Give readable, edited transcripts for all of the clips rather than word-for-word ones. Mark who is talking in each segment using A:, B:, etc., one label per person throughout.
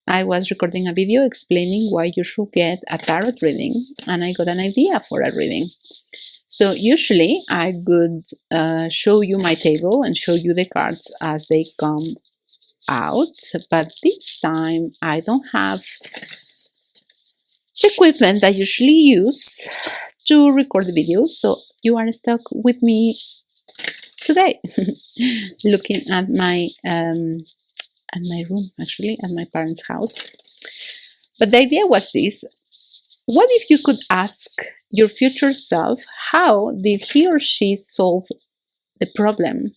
A: I was recording a video explaining why you should get a tarot reading, and I got an idea for a reading. So usually I would show you my table and show you the cards as they come out, but this time I don't have the equipment I usually use to record the video, so you are stuck with me today looking at my room, actually at my parents' house. But the idea was this: what if you could ask your future self, how did he or she solve the problem?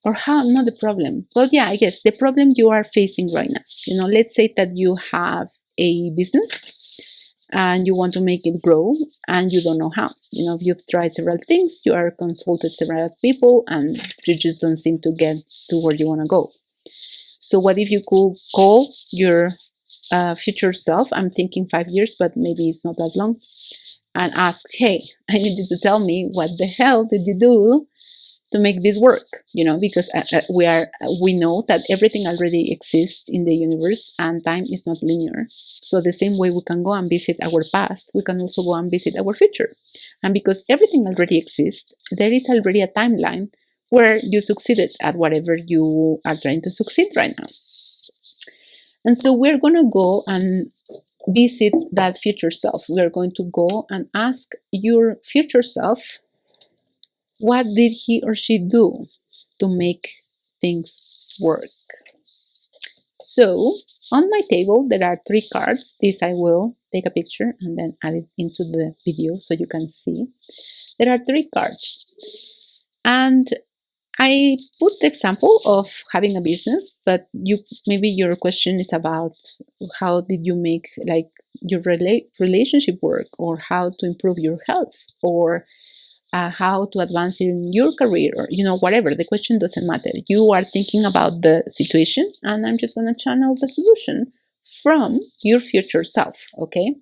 A: Or how, not the problem, well, yeah, I guess the problem you are facing right now. Let's say that you have a business and you want to make it grow and you don't know how. You've tried several things, you are consulted several people, and you just don't seem to get to where you want to go. So what if you could call your future self, I'm thinking 5 years, but maybe it's not that long, and ask, hey, I need you to tell me what the hell did you do to make this work? Because we know that everything already exists in the universe and time is not linear. So the same way we can go and visit our past, we can also go and visit our future. And because everything already exists, there is already a timeline where you succeeded at whatever you are trying to succeed right now. And so we're going to go and visit that future self. We're going to go and ask your future self, what did he or she do to make things work? So on my table, there are 3 cards. This I will take a picture and then add it into the video so you can see. There are 3 cards. And I put the example of having a business, but maybe your question is about how did you make your relationship work, or how to improve your health, or how to advance in your career, or whatever. The question doesn't matter. You are thinking about the situation, and I'm just going to channel the solution from your future self. Okay,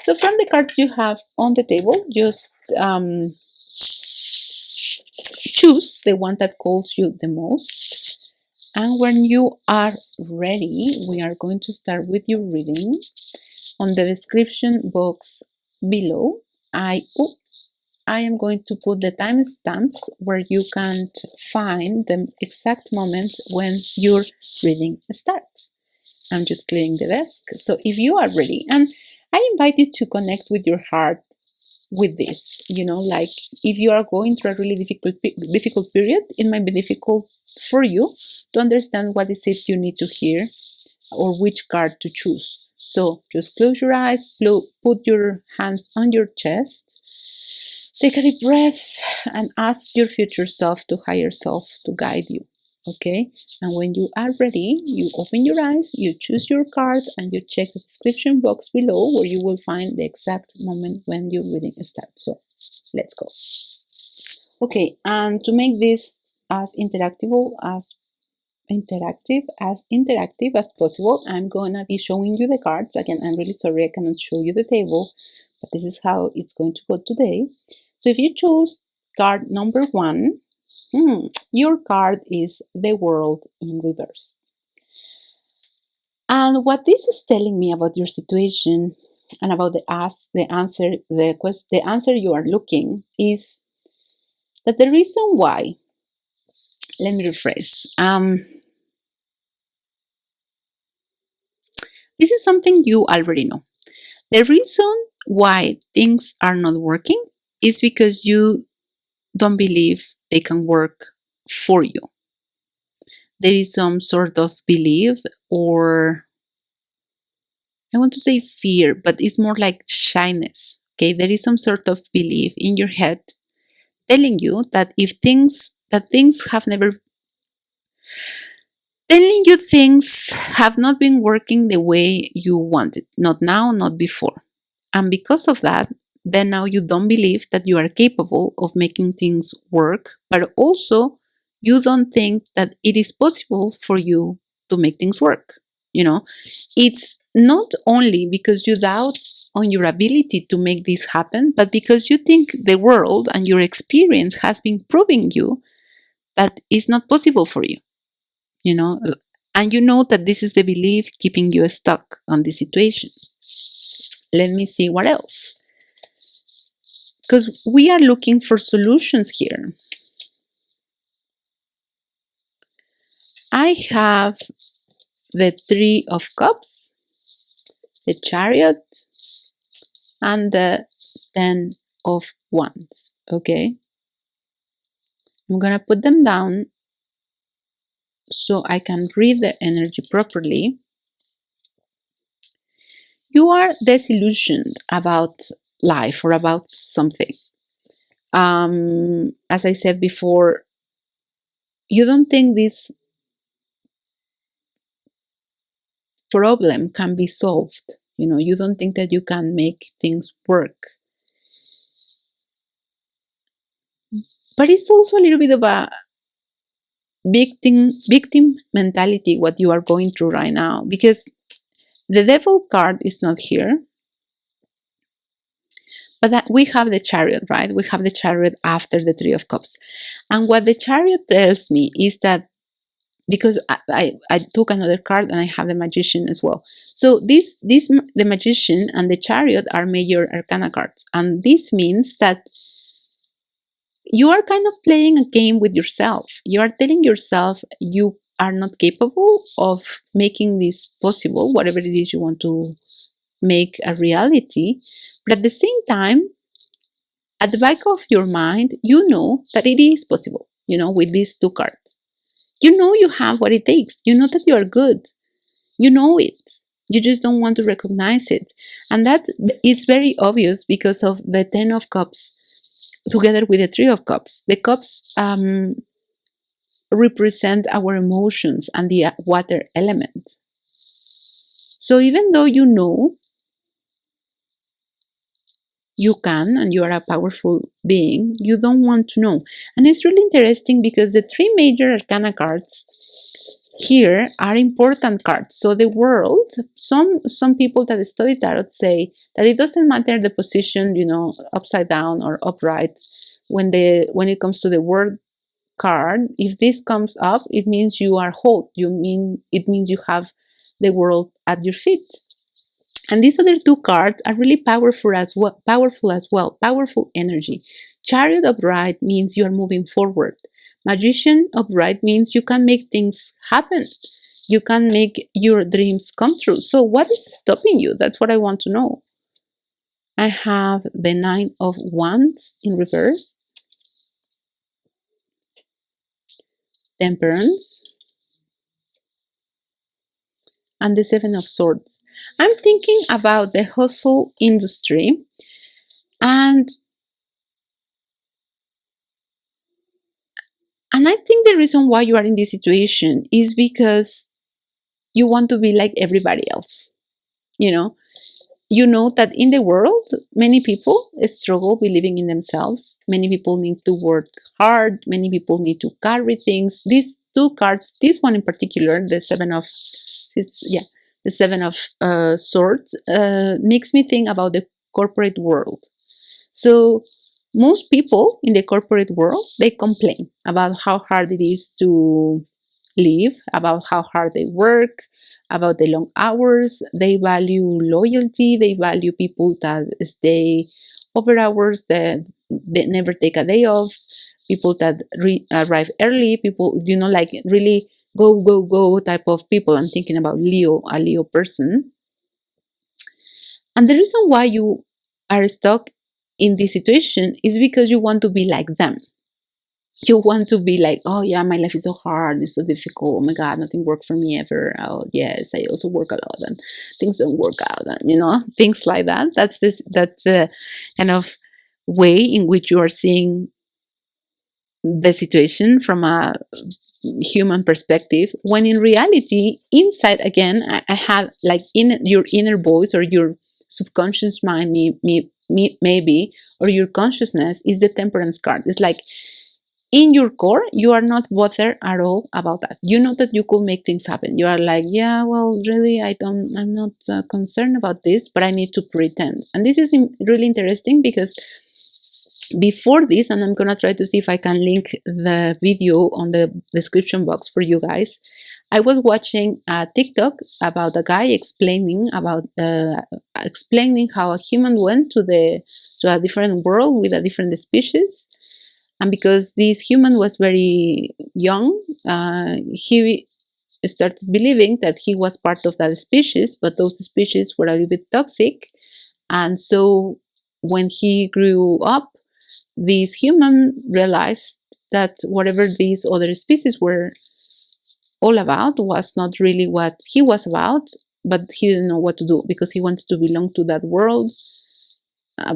A: so from the cards you have on the table, just choose the one that calls you the most, and when you are ready, we are going to start with your reading. On the description box below, I am going to put the timestamps where you can find the exact moment when your reading starts. I'm just clearing the desk. So if you are ready, and I invite you to connect with your heart with this, if you are going through a really difficult period, it might be difficult for you to understand what is it you need to hear or which card to choose. So just close your eyes, put your hands on your chest, take a deep breath, and ask your future self, to higher self, to guide you. Okay, and when you are ready, you open your eyes, you choose your card, and you check the description box below where you will find the exact moment when your reading starts. So let's go. Okay, and to make this as interactive as possible, I'm gonna be showing you the cards. Again, I'm really sorry I cannot show you the table, but this is how it's going to go today. So if you choose card number 1, your card is the World in reverse. And what this is telling me about your situation and about the answer you are looking is that the reason why, let me rephrase. This is something you already know. The reason why things are not working is because you don't believe they can work for you. There is some sort of belief, or I want to say fear, but it's more like shyness. Okay, there is some sort of belief in your head telling you that things have not been working the way you wanted, not now, not before. And because of that, then now you don't believe that you are capable of making things work, but also you don't think that it is possible for you to make things work. It's not only because you doubt on your ability to make this happen, but because you think the world and your experience has been proving you that it's not possible for you. And you know that this is the belief keeping you stuck on this situation. Let me see what else. Because we are looking for solutions here. I have the Three of Cups, the Chariot, and the Ten of Wands. Okay? I'm gonna put them down so I can read the energy properly. You are disillusioned about life or about something. As I said before, you don't think this problem can be solved. You know, you don't think that you can make things work. But it's also a little bit of a victim mentality what you are going through right now, because the Devil card is not here, but that we have the Chariot, right? We have the Chariot after the Three of Cups. And what the Chariot tells me is that, because I took another card and I have the Magician as well. So the Magician and the Chariot are major arcana cards. And this means that you are kind of playing a game with yourself. You are telling yourself you are not capable of making this possible, whatever it is you want to make a reality. But at the same time, at the back of your mind, you know that it is possible, you know, with these two cards. You know you have what it takes. You know that you are good. You know it. You just don't want to recognize it. And that is very obvious because of the Ten of Cups together with the Three of Cups. The cups represent our emotions and the water element. So even though you know you can and you are a powerful being, you don't want to know. And it's really interesting because the three major arcana cards here are important cards. So the world, some people that study tarot say that it doesn't matter the position, you know, upside down or upright. When it comes to the world card, if this comes up, it means you are whole. It means you have the world at your feet. And these other two cards are really powerful as well. Powerful energy. Chariot upright means you are moving forward. Magician upright means you can make things happen. You can make your dreams come true. So what is stopping you? That's what I want to know. I have the Nine of Wands in reverse. Temperance. And the Seven of Swords. I'm thinking about the hustle industry, and I think the reason why you are in this situation is because you want to be like everybody else. You know that in the world, many people struggle believing in themselves. Many people need to work hard. Many people need to carry things. These two cards, this one in particular, the Seven of Swords, makes me think about the corporate world. So most people in the corporate world, they complain about how hard it is to live, about how hard they work, about the long hours. They value loyalty. They value people that stay over hours, that they never take a day off, people that arrive early, people, like really go type of people. I'm thinking about a Leo person. And the reason why you are stuck in this situation is because you want to be like them. You want to be like, oh yeah, my life is so hard, it's so difficult, oh my god, nothing worked for me ever, oh yes, I also work a lot and things don't work out, and things like that. That's the kind of way in which you are seeing the situation from a human perspective, when in reality, inside, again, I had like your inner voice or your subconscious mind, maybe, or your consciousness is the Temperance card. It's like in your core, you are not bothered at all about that. You know that you could make things happen. You are like, yeah, well, really, I'm not concerned about this, but I need to pretend. And this is really interesting because before this, and I'm gonna try to see if I can link the video on the description box for you guys, I was watching a TikTok about a guy explaining how a human went to a different world with a different species, and because this human was very young, he started believing that he was part of that species, but those species were a little bit toxic, and so when he grew up, this human realized that whatever these other species were all about was not really what he was about, but he didn't know what to do because he wanted to belong to that world,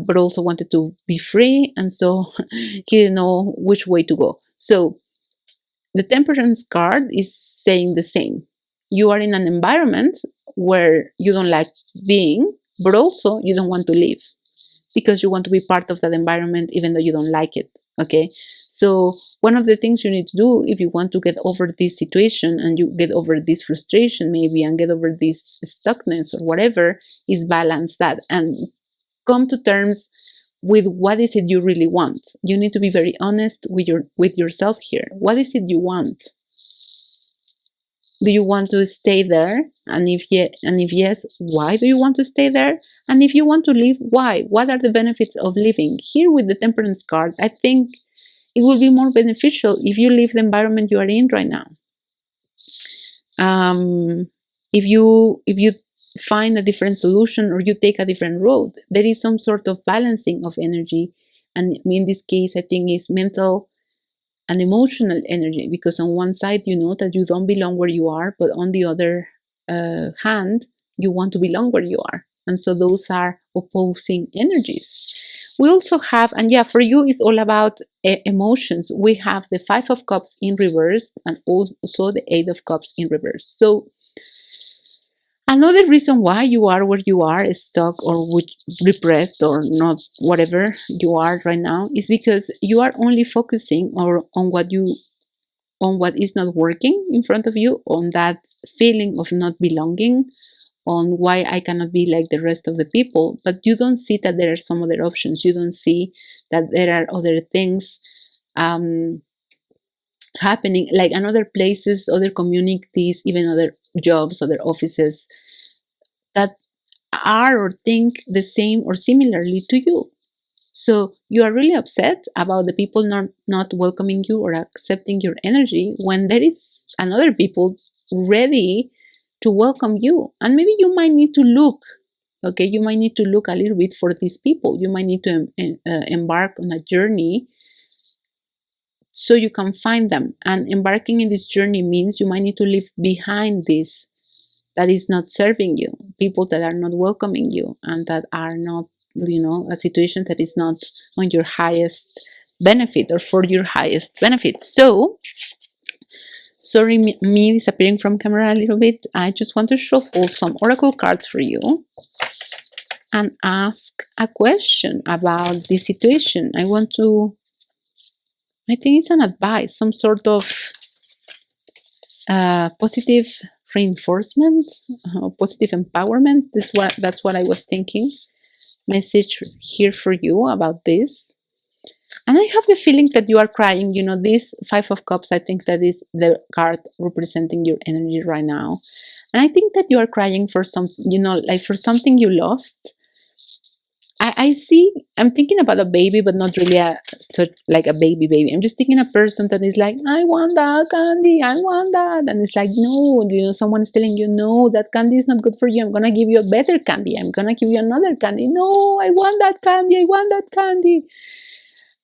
A: but also wanted to be free, and so he didn't know which way to go. So the temperance card is saying the same. You are in an environment where you don't like being, but also you don't want to leave because you want to be part of that environment even though you don't like it. Okay, so one of the things you need to do if you want to get over this situation and you get over this frustration maybe and get over this stuckness or whatever is balance that and come to terms with what is it you really want. You need to be very honest with yourself here. What is it you want? Do you want to stay there? And if yes, why do you want to stay there? And if you want to leave, why? What are the benefits of living? Here with the temperance card, I think it will be more beneficial if you leave the environment you are in right now. If you find a different solution or you take a different road, there is some sort of balancing of energy. And in this case, I think it's mental and emotional energy, because on one side you know that you don't belong where you are, but on the other hand you want to belong where you are, and so those are opposing energies. We also have, and yeah, for you it's all about emotions. We have the 5 of Cups in reverse and also the 8 of Cups in reverse. So another reason why you are where you are, stuck or repressed or not, whatever you are right now, is because you are only focusing on what is not working in front of you, on that feeling of not belonging, on why I cannot be like the rest of the people. But you don't see that there are some other options. You don't see that there are other things happening, like in other places, other communities, even other jobs, other offices that are or think the same or similarly to you. So you are really upset about the people not welcoming you or accepting your energy when there is another people ready to welcome you. And maybe you might need to look, okay, you might need to look a little bit for these people. You might need to embark on a journey so you can find them. And embarking in this journey means you might need to leave behind this that is not serving you, people that are not welcoming you and that are not, a situation that is not on your highest benefit or for your highest benefit. So, sorry, me disappearing from camera a little bit. I just want to shuffle some oracle cards for you and ask a question about this situation. I think it's an advice, some sort of positive reinforcement, positive empowerment. That's what I was thinking. Message here for you about this. And I have the feeling that you are crying. This 5 of Cups, I think that is the card representing your energy right now. And I think that you are crying for some, like for something you lost. I'm thinking about a baby, but not really like a baby. I'm just thinking a person that is like, I want that candy, I want that. And it's like, no, someone is telling you, no, that candy is not good for you. I'm going to give you a better candy. I'm going to give you another candy. No, I want that candy. I want that candy.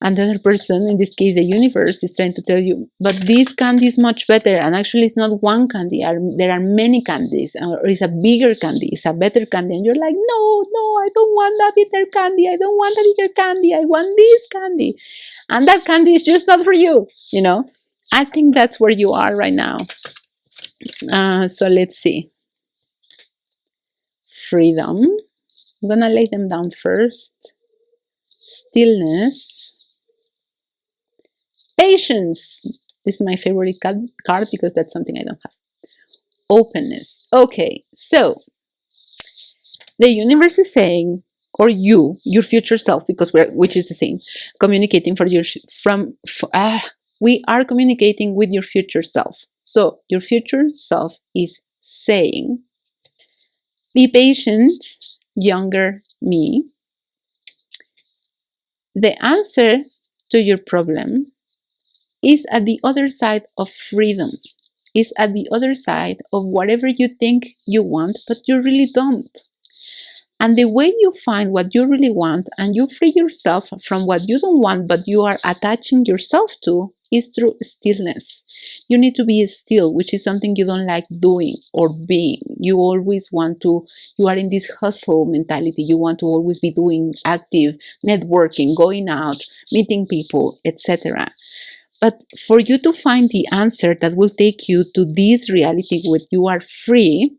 A: And the other person, in this case, the universe, is trying to tell you, but this candy is much better. And actually, it's not one candy. There are many candies. Or it's a bigger candy. It's a better candy. And you're like, no, I don't want that bitter candy. I don't want that bitter candy. I want this candy. And that candy is just not for you. I think that's where you are right now. So let's see. Freedom. I'm going to lay them down first. Stillness. Patience. This is my favorite card because that's something I don't have. Openness. Okay, so the universe is saying, or your future self, because which is the same, communicating for your we are communicating with your future self. So your future self is saying, be patient, younger me. The answer to your problem is at the other side of freedom, is at the other side of whatever you think you want, but you really don't. And the way you find what you really want and you free yourself from what you don't want, but you are attaching yourself to, is through stillness. You need to be still, which is something you don't like doing or being. You always want to, you are in this hustle mentality. You want to always be doing active networking, going out, meeting people, etc. But for you to find the answer that will take you to this reality where you are free,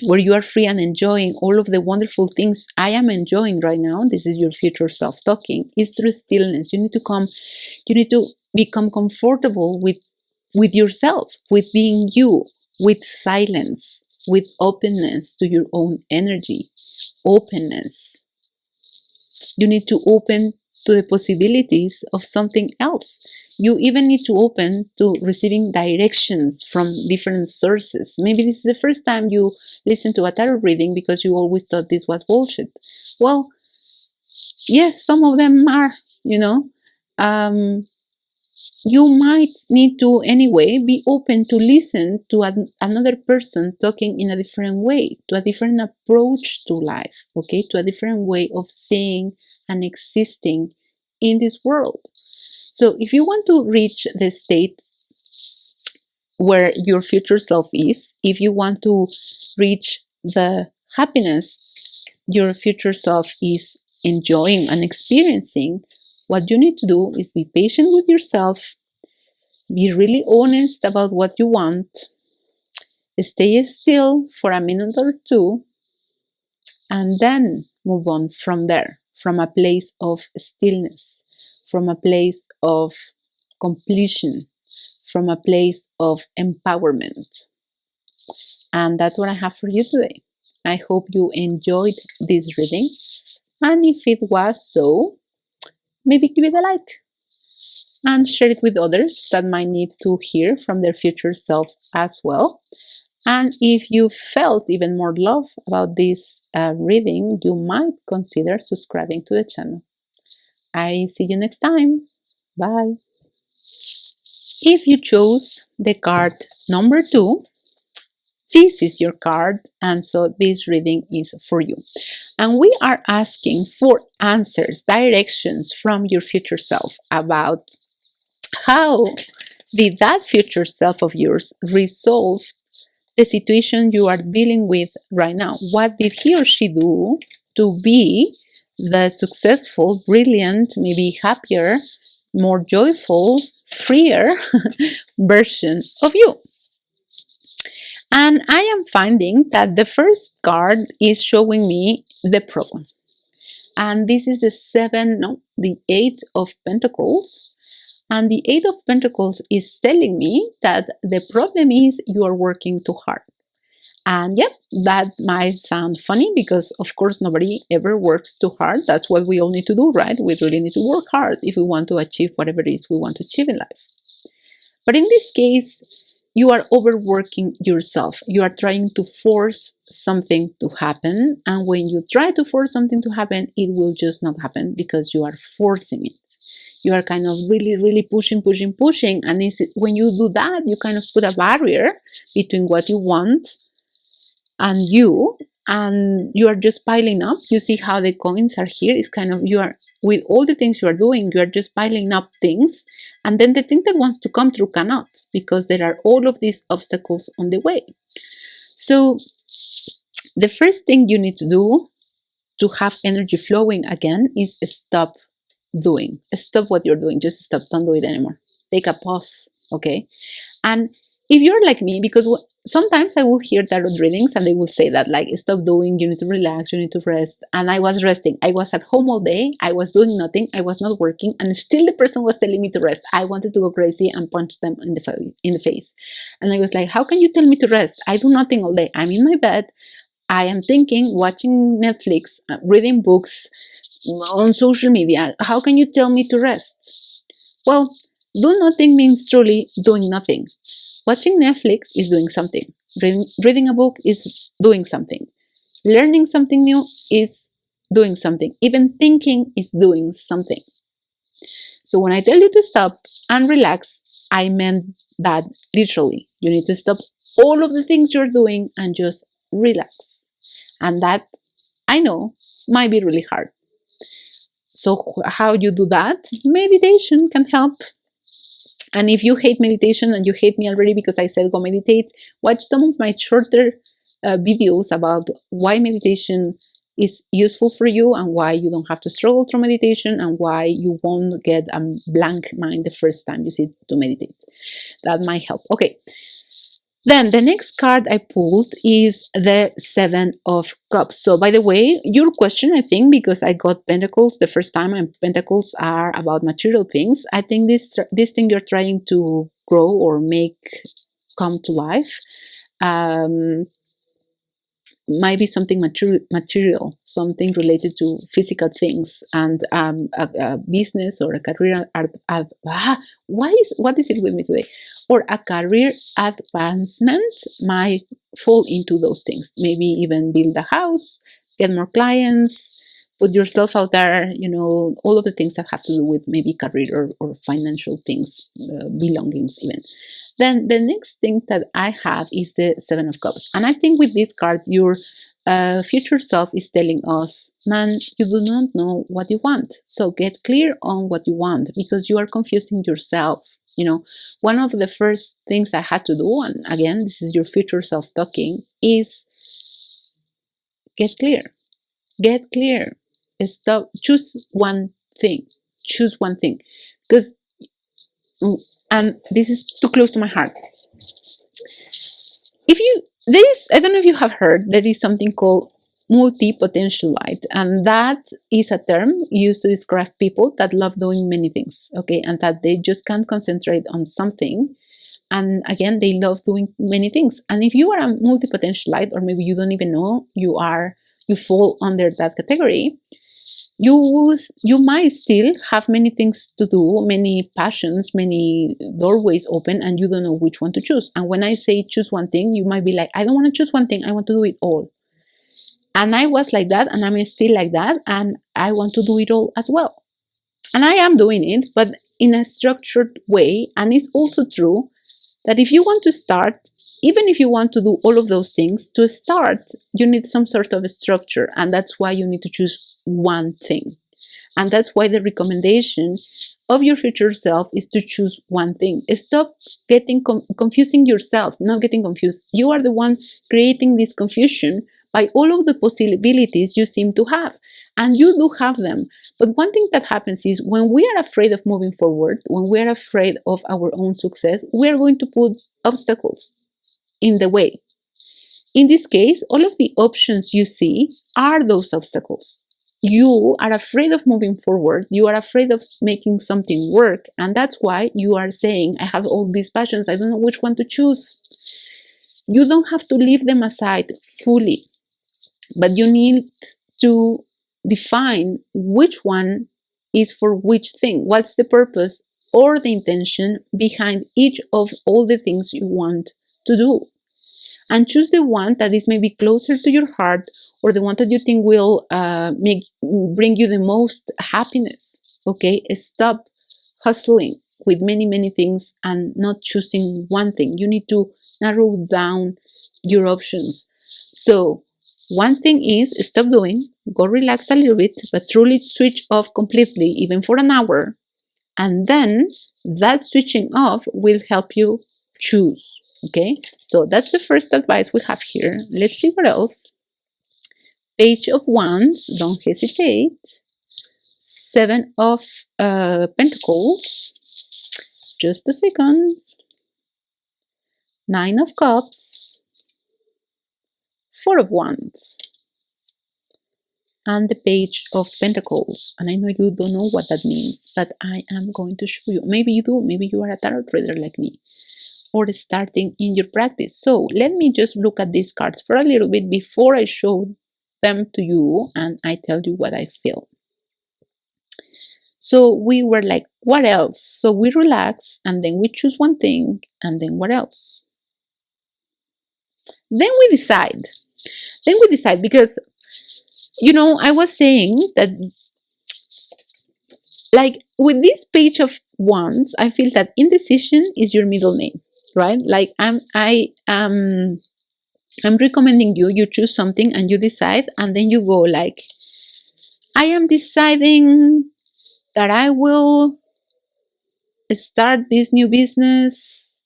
A: and enjoying all of the wonderful things I am enjoying right now, this is your future self talking, is through stillness. You need to become comfortable with yourself, with being you, with silence, with openness to your own energy, openness. You need to open to the possibilities of something else. You even need to open to receiving directions from different sources. Maybe this is the first time you listen to a tarot reading because you always thought this was bullshit. Well, yes, some of them are, you might need to anyway be open to listen to another person talking in a different way, to a different approach to life, okay, to a different way of seeing and existing in this world. So if you want to reach the state where your future self is, if you want to reach the happiness your future self is enjoying and experiencing, what you need to do is be patient with yourself, be really honest about what you want, stay still for a minute or two, and then move on from there, from a place of stillness, from a place of completion, from a place of empowerment. And that's what I have for you today. I hope you enjoyed this reading. And if it was so, maybe give it a like and share it with others that might need to hear from their future self as well. And if you felt even more love about this reading, you might consider subscribing to the channel. I see you next time. Bye. If you chose the card number 2, this is your card, and so this reading is for you. And we are asking for answers, directions from your future self about how did that future self of yours resolve the situation you are dealing with right now. What did he or she do to be the successful, brilliant, maybe happier, more joyful, freer version of you? And I am finding that the first card is showing me the problem. And this is the 8 of Pentacles. And the 8 of Pentacles is telling me that the problem is you are working too hard. And yeah, that might sound funny because of course nobody ever works too hard. That's what we all need to do, right? We really need to work hard if we want to achieve whatever it is we want to achieve in life. But in this case, you are overworking yourself. You are trying to force something to happen. And when you try to force something to happen, it will just not happen because you are forcing it. You are kind of really, really pushing. And when you do that, you kind of put a barrier between what you want and you are just piling up. You see how the coins are here? It's kind of, you are, with all the things you are doing, you are just piling up things. And then the thing that wants to come through cannot, because there are all of these obstacles on the way. So the first thing you need to do to have energy flowing again is stop doing. Stop what you're doing. Just stop. Don't do it anymore. Take a pause, okay? And if you're like me, because sometimes I will hear tarot readings and they will say that, like, stop doing, you need to relax, you need to rest. And I was resting. I was at home all day. I was doing nothing. I was not working. And still the person was telling me to rest. I wanted to go crazy and punch them in the face. And I was like, how can you tell me to rest? I do nothing all day. I'm in my bed. I am thinking, watching Netflix, reading books, on social media. How can you tell me to rest? Well, Do nothing means truly doing nothing. Watching Netflix is doing something. Reading a book is doing something. Learning something new is doing something. Even thinking is doing something. So when I tell you to stop and relax, I meant that literally. You need to stop all of the things you're doing and just relax. And that, I know, might be really hard. So how you do that? Meditation can help. And if you hate meditation and you hate me already because I said go meditate, watch some of my shorter videos about why meditation is useful for you and why you don't have to struggle through meditation and why you won't get a blank mind the first time you sit to meditate. That might help. Okay. Then the next card I pulled is the Seven of Cups. So by the way, your question, I think, because I got Pentacles the first time, and Pentacles are about material things. I think this thing you're trying to grow or make come to life might be something material, something related to physical things, and a business or a career. What is it with me today? Or a career advancement might fall into those things. Maybe even build a house, get more clients, put yourself out there. All of the things that have to do with maybe career or financial things, belongings even. Then the next thing that I have is the Seven of Cups. And I think with this card, your future self is telling us, man, you do not know what you want. So get clear on what you want because you are confusing yourself. One of the first things I had to do, and again, this is your future self talking, is get clear. Get clear. Stop. Choose one thing. Choose one thing. Because, and this is too close to my heart. I don't know if you have heard, there is something called multi-potentialite, and that is a term used to describe people that love doing many things, okay, and that they just can't concentrate on something, and again, they love doing many things. And if you are a multi-potentialite, or maybe you don't even know you fall under that category, you might still have many things to do, many passions, many doorways open, and you don't know which one to choose. And when I say choose one thing, you might be like, I don't want to choose one thing, I want to do it all. And I was like that, and I'm still like that, and I want to do it all as well. And I am doing it, but in a structured way. And it's also true that if you want to start, even if you want to do all of those things, to start, you need some sort of a structure. And that's why you need to choose one thing. And that's why the recommendation of your future self is to choose one thing. Stop confusing yourself, not getting confused. You are the one creating this confusion by all of the possibilities you seem to have. And you do have them. But one thing that happens is when we are afraid of moving forward, when we are afraid of our own success, we are going to put obstacles in the way. In this case, all of the options you see are those obstacles. You are afraid of moving forward. You are afraid of making something work. And that's why you are saying, I have all these passions. I don't know which one to choose. You don't have to leave them aside fully, but you need to define which one is for which thing. What's the purpose or the intention behind each of all the things you want to do? And choose the one that is maybe closer to your heart, or the one that you think will bring you the most happiness. Okay, stop hustling with many things and not choosing one thing. You need to narrow down your options. So one thing is stop doing, go relax a little bit, but truly switch off completely, even for an hour. And then that switching off will help you choose. Okay, so that's the first advice we have here. Let's see what else. Page of Wands, don't hesitate. Seven of Pentacles, just a second. Nine of Cups, Four of Wands, and the Page of Pentacles. And I know you don't know what that means, but I am going to show you. Maybe you do, maybe you are a tarot reader like me, or starting in your practice. So let me just look at these cards for a little bit before I show them to you and I tell you what I feel. So we were like, what else? So we relax and then we choose one thing, and then what else? Then we decide. Because, I was saying that, like, with this page of wands, I feel that indecision is your middle name, right? Like, I'm recommending you choose something and you decide, and then you go like, I am deciding that I will start this new business.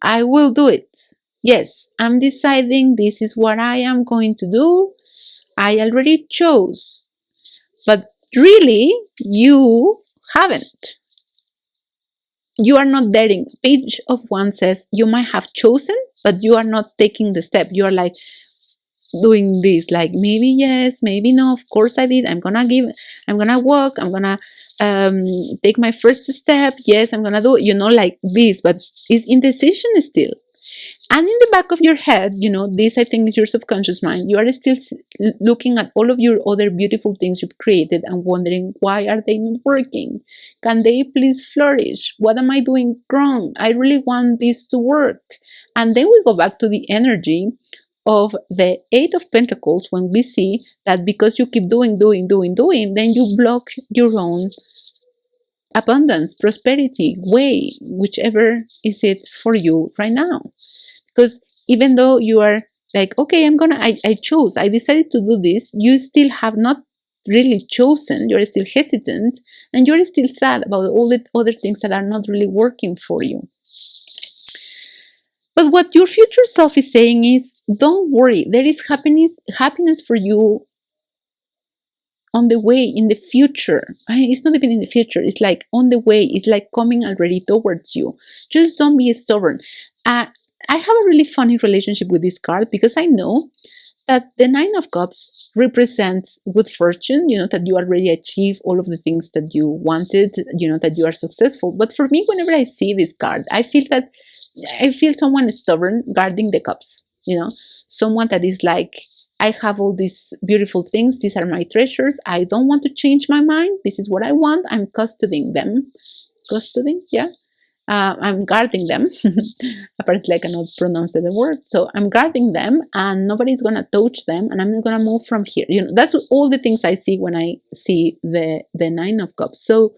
A: I will do it. Yes, I'm deciding this is what I am going to do. I already chose. But really, you haven't. You are not daring. Page of one says you might have chosen, but you are not taking the step. You are like doing this, like maybe yes, maybe no. Of course I did. I'm gonna walk. I'm gonna take my first step. Yes, I'm gonna do it. Like this, but it's indecision still. And in the back of your head, this I think is your subconscious mind. You are still looking at all of your other beautiful things you've created and wondering, why are they not working? Can they please flourish? What am I doing wrong? I really want this to work. And then we go back to the energy of the Eight of Pentacles when we see that because you keep doing, then you block your own abundance, prosperity, way, whichever is it for you right now. Because even though you are like, okay, I chose, I decided to do this, you still have not really chosen, you're still hesitant, and you're still sad about all the other things that are not really working for you. But what your future self is saying is, don't worry, there is happiness for you on the way in the future. It's not even in the future, it's like on the way, it's like coming already towards you. Just don't be stubborn. I have a really funny relationship with this card because I know that the Nine of Cups represents good fortune, that you already achieved all of the things that you wanted, that you are successful. But for me, whenever I see this card, I feel someone stubborn guarding the cups, someone that is like, I have all these beautiful things. These are my treasures. I don't want to change my mind. This is what I want. I'm custodying them. Custodying? Yeah. I'm guarding them. Apparently, I cannot pronounce the word. So I'm guarding them, and nobody's going to touch them, and I'm not going to move from here. That's all the things I see when I see the Nine of Cups. So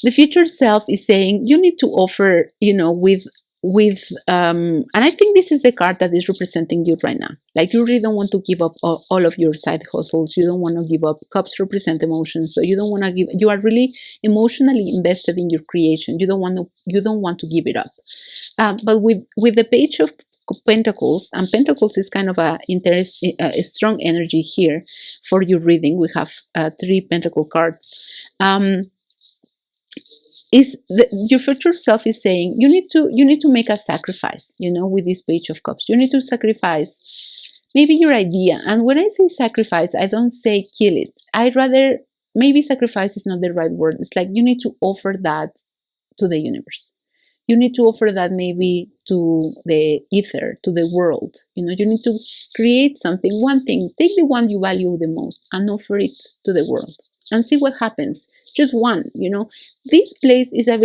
A: the future self is saying you need to offer, and I think this is the card that is representing you right now. Like, you really don't want to give up all of your side hustles. You don't want to give up. Cups represent emotions, so you don't want to give. You are really emotionally invested in your creation. You don't want to give it up. But with the Page of Pentacles, and Pentacles is kind of a strong energy here for your reading. We have 3 Pentacle cards. Your future self is saying you need to make a sacrifice, with this Page of Cups. You need to sacrifice maybe your idea. And when I say sacrifice, I don't say kill it. I'd rather, maybe sacrifice is not the right word. It's like you need to offer that to the universe. You need to offer that maybe to the ether, to the world. You need to create something, one thing. Take the one you value the most and offer it to the world and see what happens. Just one, This place is a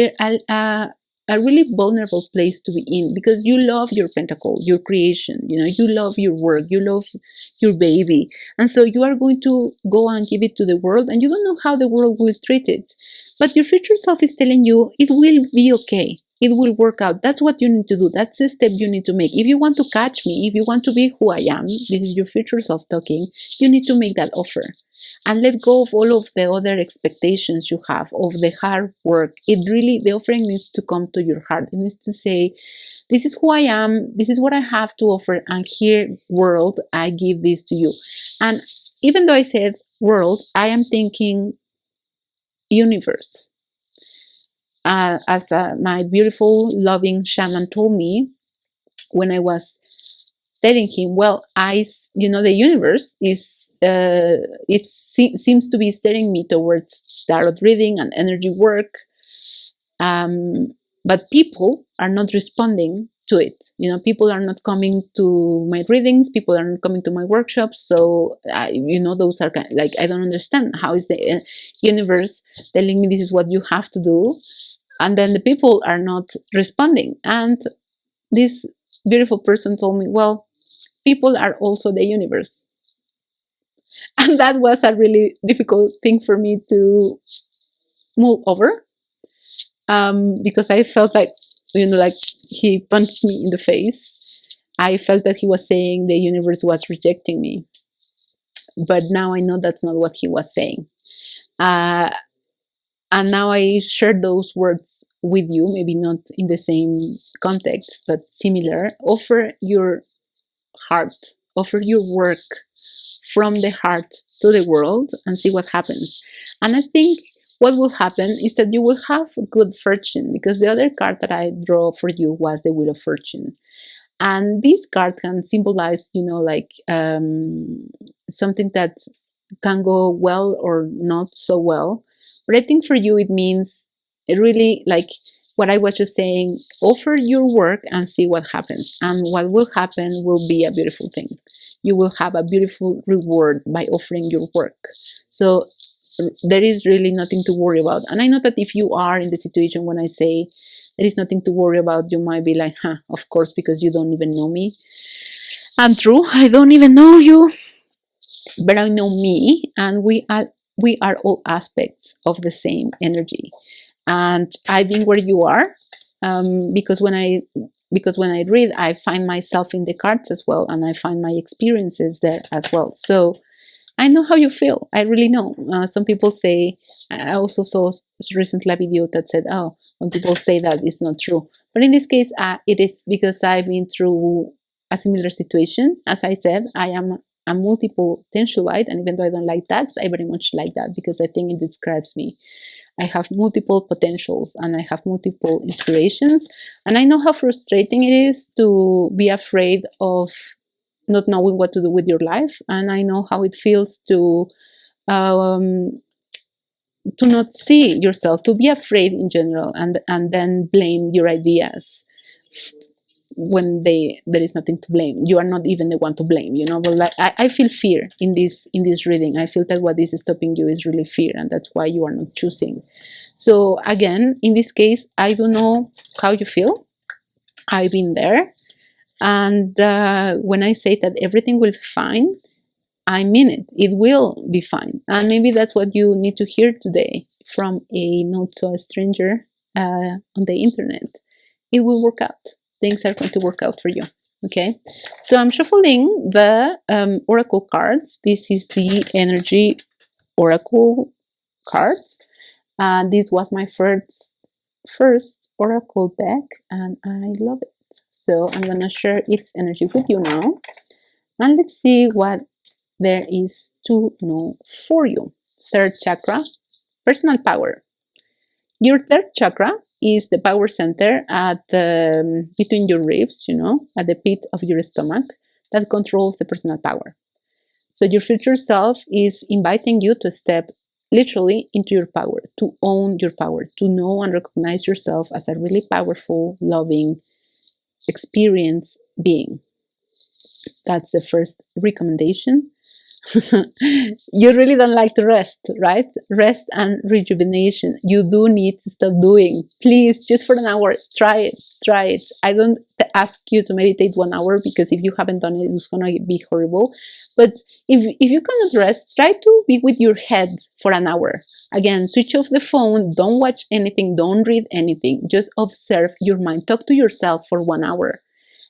A: really vulnerable place to be in, because you love your pentacle, your creation, you love your work, you love your baby. And so you are going to go and give it to the world, and you don't know how the world will treat it. But your future self is telling you it will be okay. It will work out. That's what you need to do. That's the step you need to make. If you want to catch me, if you want to be who I am, this is your future self talking, you need to make that offer. And let go of all of the other expectations you have of the hard work. The offering needs to come to your heart. It needs to say, this is who I am, this is what I have to offer, and here, world, I give this to you. And even though I said world, I am thinking universe. As my beautiful, loving shaman told me when I was telling him, well, the universe is, seems to be steering me towards tarot reading and energy work. But people are not responding to it. You know, people are not coming to my readings, people are not coming to my workshops. So, you know, those are kind of like, I don't understand. How is the universe telling me this is what you have to do? And then the people are not responding. And this beautiful person told me, well, people are also the universe. And that was a really difficult thing for me to move over, because I felt like, you know, like he punched me in the face. I felt that he was saying the universe was rejecting me. But now I know that's not what he was saying. And now I share those words with you, maybe not in the same context, but similar. Offer your heart, offer your work from the heart to the world and see what happens. And I think what will happen is that you will have good fortune, because the other card that I draw for you was the Wheel of Fortune. And this card can symbolize, you know, like something that can go well or not so well. But I think for you, it means it really, like what I was just saying, offer your work and see what happens. And what will happen will be a beautiful thing. You will have a beautiful reward by offering your work. So there is really nothing to worry about. And I know that if you are in the situation when I say there is nothing to worry about, you might be like, huh, of course, because you don't even know me. And true, I don't even know you, but I know me, and we are all aspects of the same energy. And I've been where you are, because when I read, I find myself in the cards as well, and I find my experiences there as well. So I know how you feel. I really know. Some people say, I also saw recently a video that said, oh, when people say that, it's not true. But in this case, it is, because I've been through a similar situation. As I said, I am a multiple potentialite, and even though I don't like that, I very much like that, because I think it describes me. I have multiple potentials and I have multiple inspirations, and I know how frustrating it is to be afraid of not knowing what to do with your life, and I know how it feels to not see yourself, to be afraid in general, and then blame your ideas when there is nothing to blame. You are not even the one to blame, you know. But like, I feel fear in this reading. I feel that what is stopping you is really fear, and that's why you are not choosing. So again, in this case, I don't know how you feel. I've been there. And when I say that everything will be fine, I mean it. It will be fine. And maybe that's what you need to hear today from a not so stranger on the internet. It will work out. Things are going to work out for you. Okay. So I'm shuffling the oracle cards. This is the energy oracle cards. This was my first oracle deck, and I love it. So I'm going to share its energy with you now. And let's see what there is to know for you. Third chakra, personal power. Your third chakra is the power center at the between your ribs, you know, at the pit of your stomach, that controls the personal power. So your future self is inviting you to step literally into your power, to own your power, to know and recognize yourself as a really powerful, loving, experienced being. That's the first recommendation. You really don't like to rest, right? Rest and rejuvenation. You do need to stop doing. Please, just for an hour, try it. I don't ask you to meditate 1 hour, because if you haven't done it, it's gonna be horrible. But if you cannot rest, try to be with your head for an hour. Again, switch off the phone, don't watch anything, don't read anything, just observe your mind. Talk to yourself for 1 hour.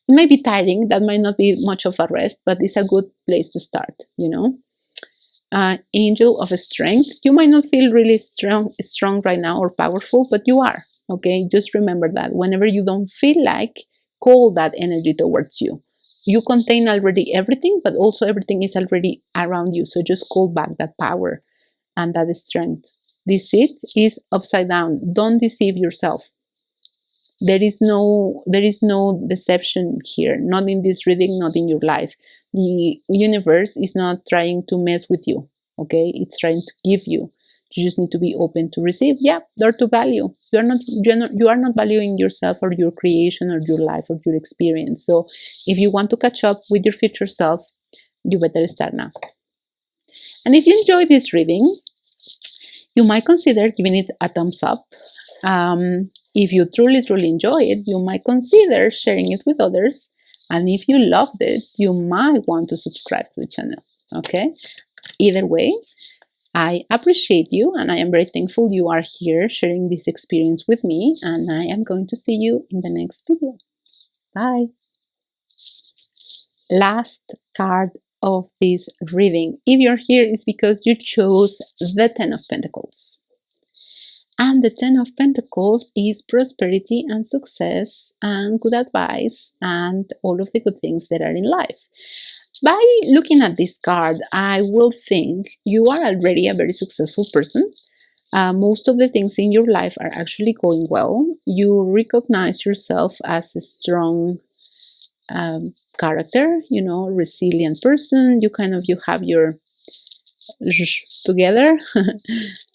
A: It might be tiring, that might not be much of a rest, but it's a good place to start, you know. Angel of strength. You might not feel really strong right now or powerful, but you are, okay? Just remember that. Whenever you don't feel like, call that energy towards you. You contain already everything, but also everything is already around you. So just call back that power and that strength. This seat is upside down. Don't deceive yourself. There is no deception here, not in this reading, not in your life. The universe is not trying to mess with you, okay? It's trying to give you You just need to be open to receive, yeah, or to value. You are not valuing yourself or your creation or your life or your experience. So if you want to catch up with your future self, you better start now. And if you enjoy this reading, you might consider giving it a thumbs up. If you truly enjoy it, you might consider sharing it with others. And if you loved it, you might want to subscribe to the channel. Okay? Either way, I appreciate you and I am very thankful you are here sharing this experience with me. And I am going to see you in the next video. Bye. Last card of this reading, if you're here, is because you chose the Ten of Pentacles. And the Ten of Pentacles is prosperity and success and good advice and all of the good things that are in life. By looking at this card, I will think you are already a very successful person. Most of the things in your life are actually going well. You recognize yourself as a strong character, resilient person. You have your together.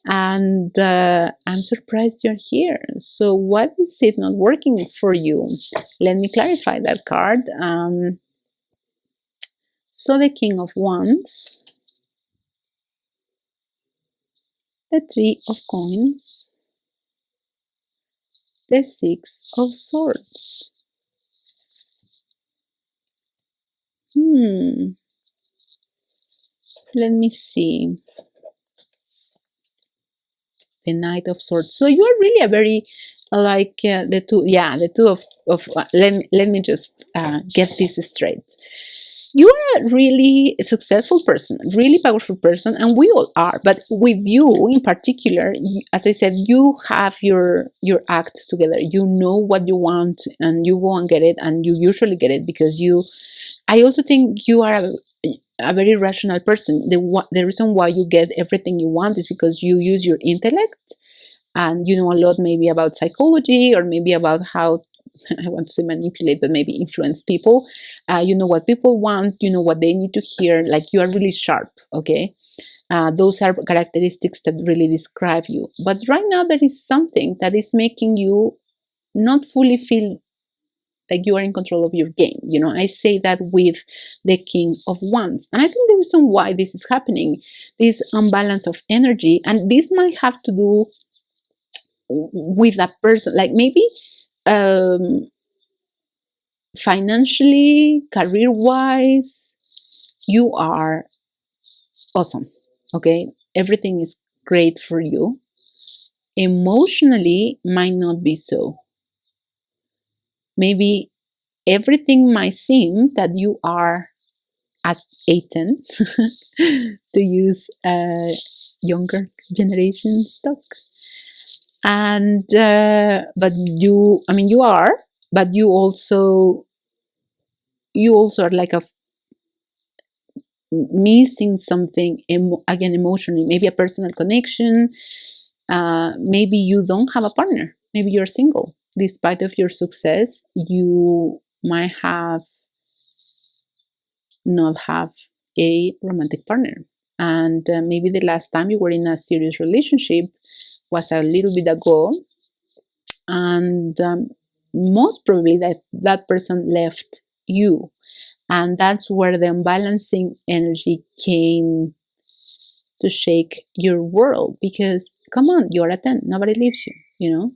A: And I'm surprised you're here. So what is it not working for you? Let me clarify that card. So the King of Wands, the Three of Coins, the Six of Swords. Let me see. The Knight of Swords. So you are really a very the two of let me just get this straight. You are a really successful person, really powerful person, and we all are. But with you in particular, as I said, you have your act together. You know what you want, and you go and get it, and you usually get it because you. I also think you are a very rational person. The reason why you get everything you want is because you use your intellect, and you know a lot maybe about psychology or maybe about how. I want to say manipulate, but maybe influence people. You know what people want, you know what they need to hear, like you are really sharp, okay? Those are characteristics that really describe you. But right now there is something that is making you not fully feel like you are in control of your game. I say that with the King of Wands. And I think the reason why this is happening, this unbalance of energy, and this might have to do with that person, like maybe financially, career-wise, you are awesome, okay? Everything is great for you. Emotionally, might not be so. Maybe everything might seem that you are at 18, to use younger generation stock. And, but you are, but you also are like missing something again emotionally, maybe a personal connection. Maybe you don't have a partner, maybe you're single. Despite of your success, you might not have a romantic partner, and maybe the last time you were in a serious relationship was a little bit ago, and most probably that person left you. And that's where the unbalancing energy came to shake your world. Because, come on, you're a 10. Nobody leaves you,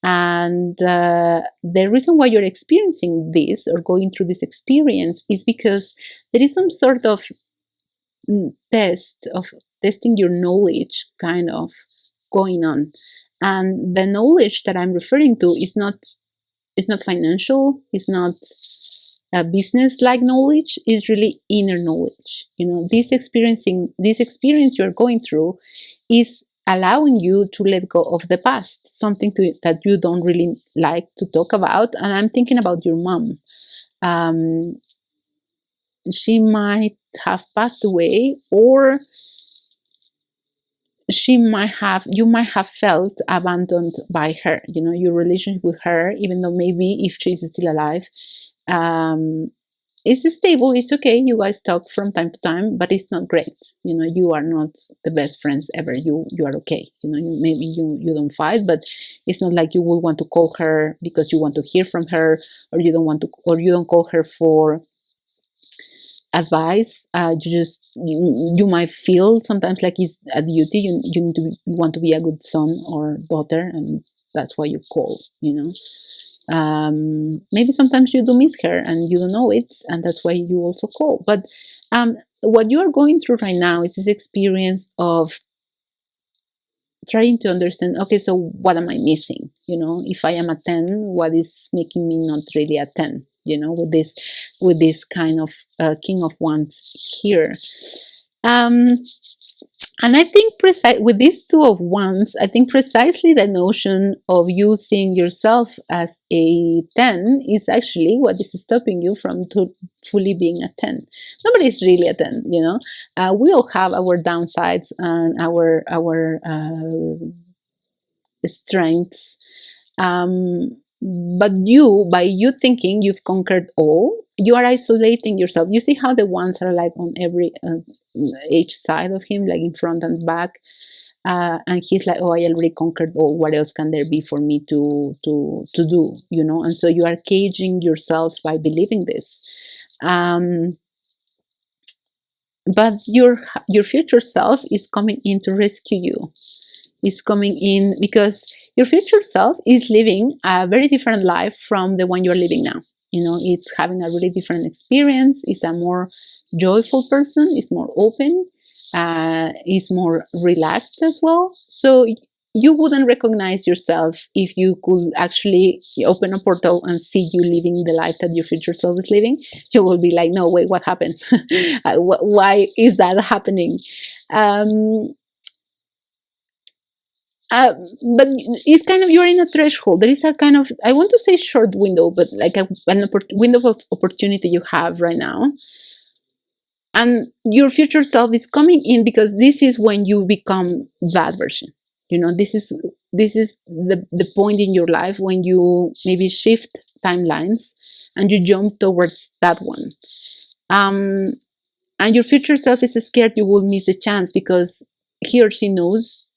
A: And the reason why you're experiencing this or going through this experience is because there is some sort of testing your knowledge kind of going on. And the knowledge that I'm referring to is not financial, it's not business-like knowledge, is really inner knowledge. This experience you're going through is allowing you to let go of the past, something that you don't really like to talk about. And I'm thinking about your mom. She might have passed away, or you might have felt abandoned by her. Your relationship with her, even though maybe if she's still alive, it's stable, it's okay, you guys talk from time to time, but it's not great. You are not the best friends ever. You are okay. Maybe you don't fight, but it's not like you will want to call her because you want to hear from her, or you don't call her for advice. You might feel sometimes like it's a duty. You want to be a good son or daughter, and that's why you call. Maybe sometimes you do miss her and you don't know it, and that's why you also call. But what you are going through right now is this experience of trying to understand, okay, so what am I missing? If I am a 10, what is making me not really a 10? With this kind of King of Wands here. And I think with these Two of Wands, I think precisely the notion of you seeing yourself as a 10 is actually what is stopping you from fully being a 10. Nobody is really a 10, we all have our downsides and our strengths. But by you thinking you've conquered all, you are isolating yourself. You see how the wands are like on each side of him, like in front and back, and he's like, oh, I already conquered all. What else can there be for me to do? And so you are caging yourself by believing this. But your future self is coming in to rescue you. Is coming in because your future self is living a very different life from the one you're living now. It's having a really different experience. It's a more joyful person. It's more open. It's more relaxed as well. So you wouldn't recognize yourself if you could actually open a portal and see you living the life that your future self is living. You will be like, no, wait, what happened? Why is that happening? But it's kind of, you're in a threshold. There is a kind of, I want to say short window, but like an window of opportunity you have right now. And your future self is coming in because this is when you become that version. This is the point in your life when you maybe shift timelines and you jump towards that one. And your future self is scared you will miss the chance because he or she knows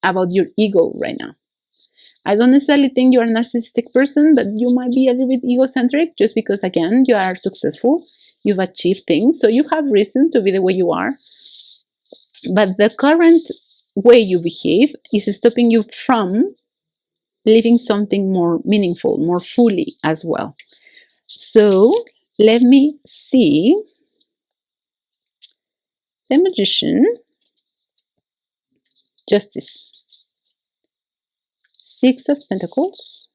A: about your ego right now. I don't necessarily think you're a narcissistic person, but you might be a little bit egocentric just because, again, you are successful. You've achieved things, so you have reason to be the way you are. But the current way you behave is stopping you from living something more meaningful, more fully as well. So let me see. The Magician, Justice, Six of Pentacles,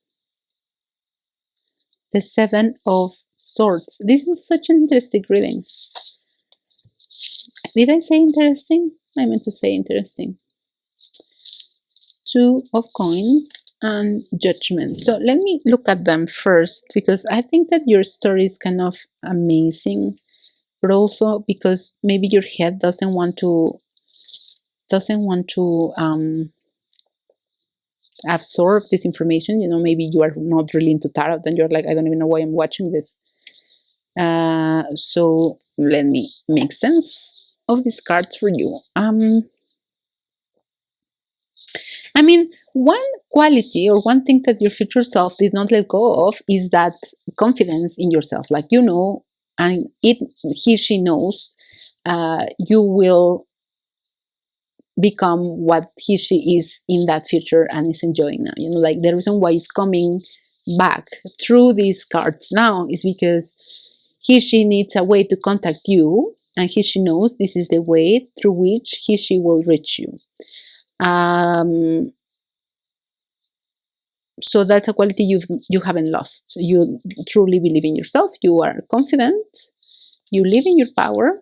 A: the Seven of Swords. This is such an interesting reading. Did I say interesting? I meant to say interesting. Two of Coins and Judgment. So let me look at them first because I think that your story is kind of amazing, but also because maybe your head doesn't want to absorb this information. Maybe you are not really into tarot and you're like, I don't even know why I'm watching this. So let me make sense of these cards for you. I mean, one quality or one thing that your future self did not let go of is that confidence in yourself. Like, and she knows you will become what she is in that future and is enjoying now. Like the reason why it's coming back through these cards now is because she needs a way to contact you, and she knows this is the way through which she will reach you. So that's a quality you haven't lost. You truly believe in yourself. You are confident. You live in your power.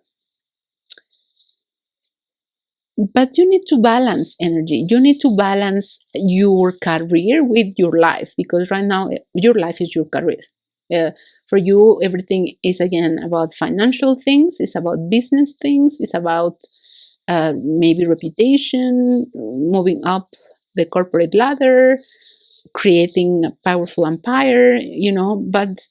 A: But you need to balance energy. You need to balance your career with your life, because right now your life is your career. For you, everything is again about financial things. It's about business things. It's about maybe reputation, moving up the corporate ladder, creating a powerful empire, but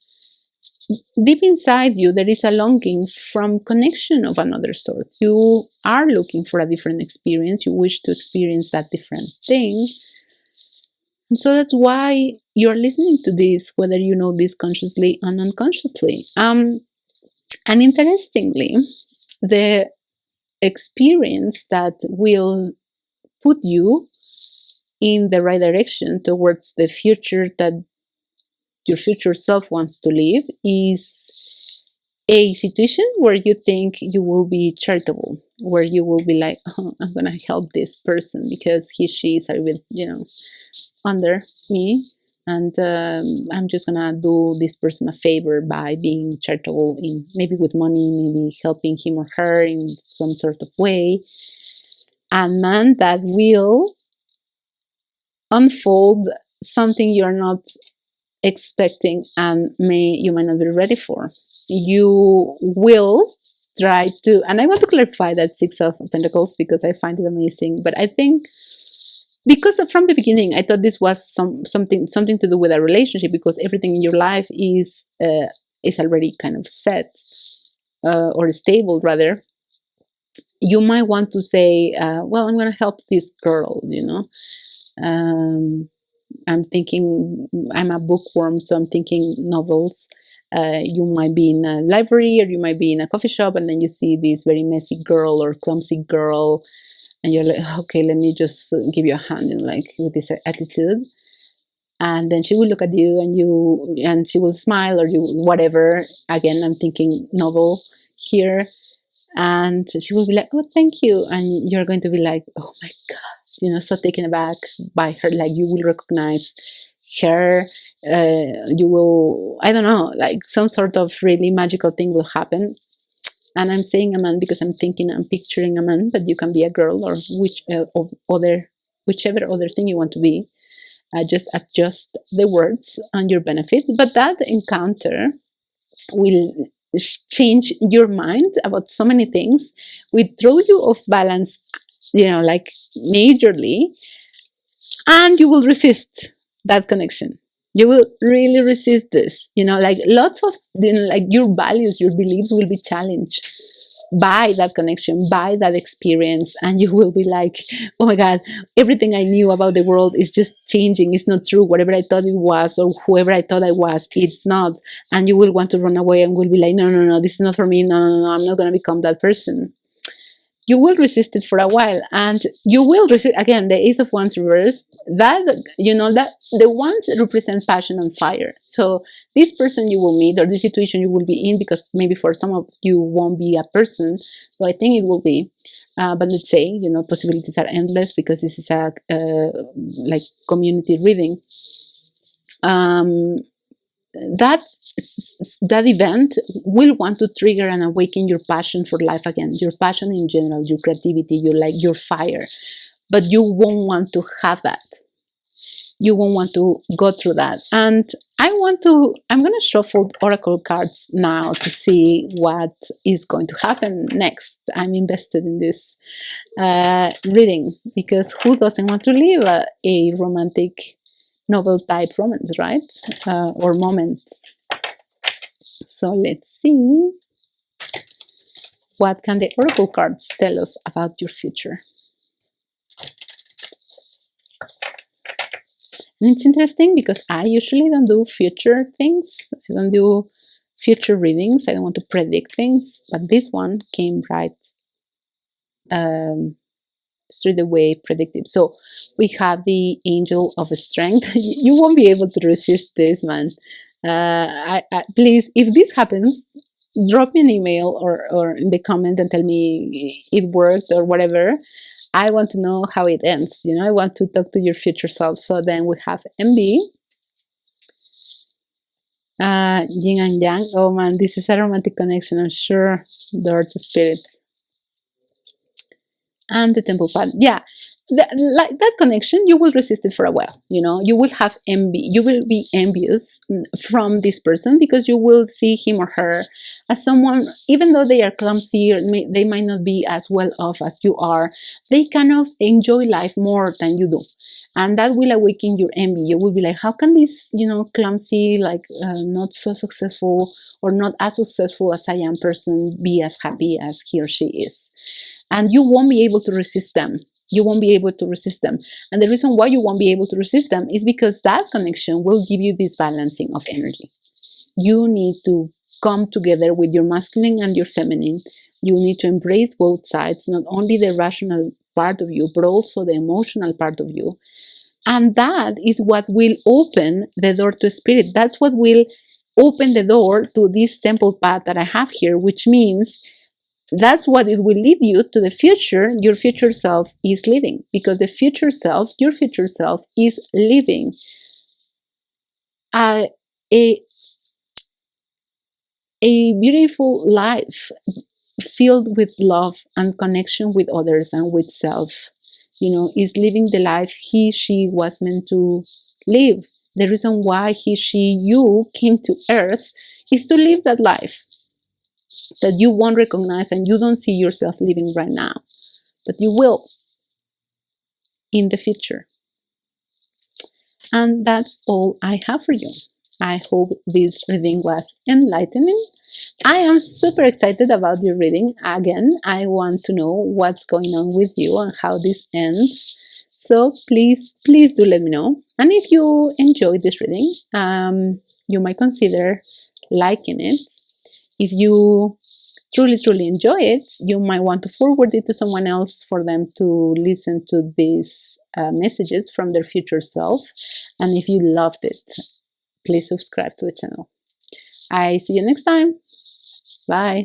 A: deep inside you, there is a longing from connection of another sort. You are looking for a different experience. You wish to experience that different thing. And so that's why you're listening to this, whether you know this consciously and unconsciously. And interestingly, the experience that will put you in the right direction towards the future that your future self wants to live is a situation where you think you will be charitable, where you will be like, oh, I'm gonna help this person because she is a bit, under me, and I'm just gonna do this person a favor by being charitable, in maybe with money, maybe helping him or her in some sort of way. And man, that will unfold something you're not expecting, and you might not be ready for. You will try to, and I want to clarify that Six of Pentacles because I find it amazing, but I think because from the beginning I thought this was something to do with a relationship, because everything in your life is already kind of set, or stable rather. You might want to say, well, I'm going to help this girl, I'm thinking, I'm a bookworm, so I'm thinking novels. You might be in a library, or you might be in a coffee shop, and then you see this very messy girl or clumsy girl, and you're like, okay, let me just give you a hand, like with this attitude. And then she will look at you, and she will smile, or whatever. Again, I'm thinking novel here. And she will be like, oh, thank you. And you're going to be like, oh my God, so taken aback by her. Like, you will recognize her. You will, I don't know, like some sort of really magical thing will happen. And I'm saying a man because I'm picturing a man, but you can be a girl, or whichever other thing you want to be. Just adjust the words on your benefit. But that encounter will change your mind about so many things, will throw you off balance, like majorly, and you will resist that connection. You will really resist this, like lots of, like your values, your beliefs will be challenged by that connection, by that experience, and you will be like, oh my God, everything I knew about the world is just changing. It's not true. Whatever I thought it was, or whoever I thought I was, it's not. And you will want to run away, and will be like, no, this is not for me. No, I'm not going to become that person. You will resist it for a while, and you will resist again. The Ace of Wands reversed, that that the wands represent passion and fire. So this person you will meet, or this situation you will be in, because maybe for some of you won't be a person, so I think it will be, but let's say, possibilities are endless, because this is a like community reading. That event will want to trigger and awaken your passion for life again, your passion in general, your creativity, your fire. But you won't want to have that. You won't want to go through that. And I'm going to shuffle oracle cards now to see what is going to happen next. I'm invested in this reading, because who doesn't want to live a romantic novel type romance, right? Or moment. So let's see, what can the oracle cards tell us about your future? And it's interesting because I usually don't do future things. I don't do future readings. I don't want to predict things. But this one came right straight away predictive. So we have the Angel of Strength. You won't be able to resist this, man. Please, if this happens, drop me an email or in the comment and tell me it worked or whatever. I want to know how it ends. I want to talk to your future self. So then we have MB, Yin and Yang. Oh man, this is a romantic connection, I'm sure. Door to Spirit. And the Temple Path. Yeah, like that connection, you will resist it for a while. You know, you will have envy, you will be envious from this person, because you will see him or her as someone, even though they are clumsy, or they might not be as well off as you are, they kind of enjoy life more than you do, and that will awaken your envy. You will be like, how can this, you know, clumsy, like not so successful, or not as successful as I am person, be as happy as he or she is? And you won't be able to resist them. You won't be able to resist them. And the reason why you won't be able to resist them is because that connection will give you this balancing of energy. You need to come together with your masculine and your feminine. You need to embrace both sides, not only the rational part of you, but also the emotional part of you. And that is what will open the door to spirit. That's what will open the door to this temple path that I have here, which means that's what it will lead you to the future your future self is living. Because the future self, your future self, is living a, a, a beautiful life filled with love and connection with others and with self. You know, is living the life he, she was meant to live. The reason why he, she, you came to earth is to live that life that you won't recognize and you don't see yourself living right now, but you will in the future. And that's all I have for you. I hope this reading was enlightening. I am super excited about your reading. Again, I want to know what's going on with you and how this ends. So please do let me know. And if you enjoyed this reading, you might consider liking it. If you truly enjoy it, you might want to forward it to someone else for them to listen to these messages from their future self. And if you loved it, please subscribe to the channel. I see you next time. Bye.